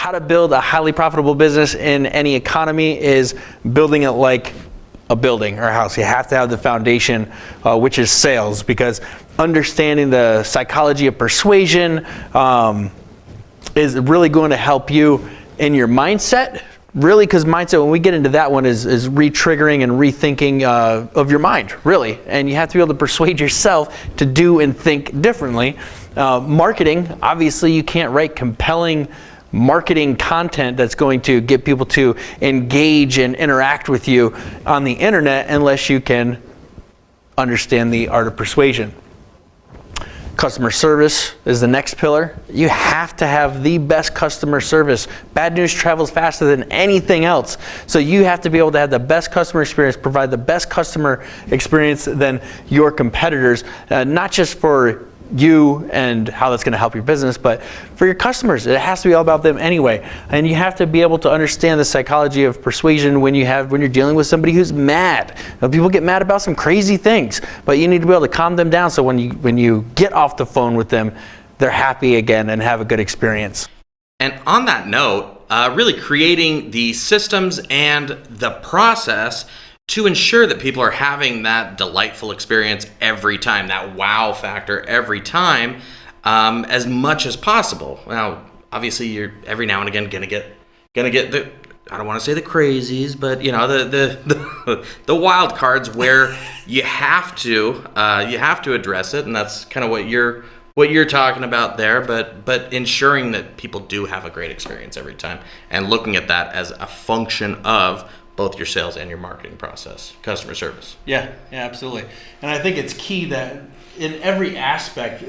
how to build a highly profitable business in any economy is building it like a building or a house. You have to have the foundation, which is sales, because understanding the psychology of persuasion is really going to help you in your mindset. Really, because mindset, when we get into that one, is re-triggering and rethinking of your mind, really. And you have to be able to persuade yourself to do and think differently. Marketing, obviously you can't write compelling marketing content that's going to get people to engage and interact with you on the internet unless you can understand the art of persuasion. Customer service is the next pillar. You have to have the best customer service. Bad news travels faster than anything else. So you have to be able to have the best customer experience, provide the best customer experience than your competitors, not just for you and how that's going to help your business, but for your customers. It has to be all about them anyway. And you have to be able to understand the psychology of persuasion when you're dealing with somebody who's mad. Now, people get mad about some crazy things, but you need to be able to calm them down so when you get off the phone with them, they're happy again and have a good experience. And on that note, really creating the systems and the process to ensure that people are having that delightful experience every time, that wow factor every time, as much as possible. Now, obviously, you're every now and again gonna get the, I don't want to say the crazies, but you know, the wild cards where you have to address it, and that's kind of what you're talking about there. But ensuring that people do have a great experience every time, and looking at that as a function of both your sales and your marketing process, customer service. Yeah, absolutely. And I think it's key that in every aspect,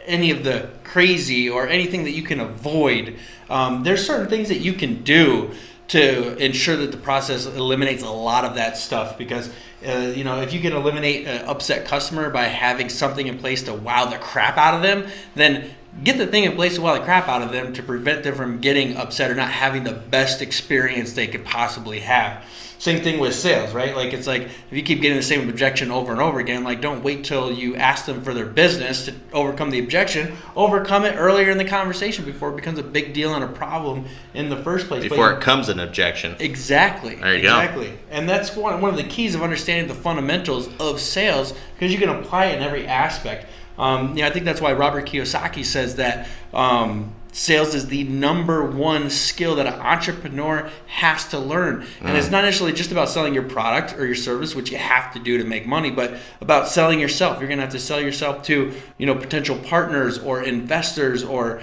any of the crazy or anything that you can avoid, there's certain things that you can do to ensure that the process eliminates a lot of that stuff. Because if you can eliminate an upset customer by having something in place to wow the crap out of them, then get the thing in place to wow the crap out of them to prevent them from getting upset or not having the best experience they could possibly have. Same thing with sales, right? Like, it's like, if you keep getting the same objection over and over again, like, don't wait till you ask them for their business to overcome the objection. Overcome it earlier in the conversation before it becomes a big deal and a problem in the first place. Before it comes an objection. Exactly. There you go. Exactly. And that's one of the keys of understanding the fundamentals of sales, because you can apply it in every aspect. I think that's why Robert Kiyosaki says that sales is the number one skill that an entrepreneur has to learn. And it's not necessarily just about selling your product or your service, which you have to do to make money, but about selling yourself. You're going to have to sell yourself to, potential partners or investors or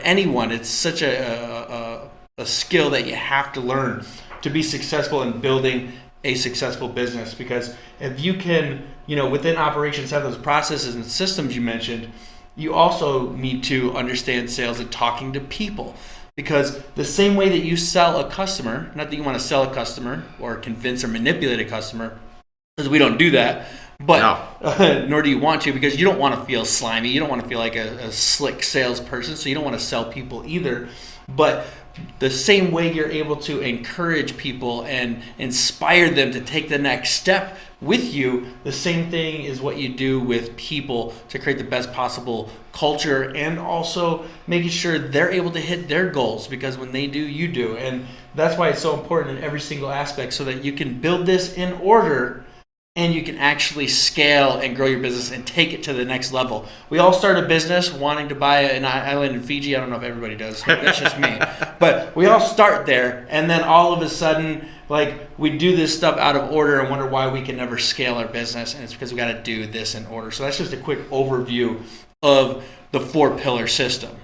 anyone. It's such a skill that you have to learn to be successful in building a successful business. Because if you can, within operations have those processes and systems you mentioned, you also need to understand sales and talking to people. Because the same way that you sell a customer, not that you want to sell a customer or convince or manipulate a customer, because we don't do that, but no. Nor do you want to, because you don't want to feel slimy. You don't want to feel like a slick salesperson, so you don't want to sell people either. But the same way you're able to encourage people and inspire them to take the next step with you, the same thing is what you do with people to create the best possible culture, and also making sure they're able to hit their goals, because when they do, you do. And that's why it's so important in every single aspect, so that you can build this in order and you can actually scale and grow your business and take it to the next level. We all start a business wanting to buy an island in Fiji. I don't know if everybody does. That's just me. But we all start there, and then all of a sudden, we do this stuff out of order and wonder why we can never scale our business, and it's because we got to do this in order. So that's just a quick overview of the 4-pillar system.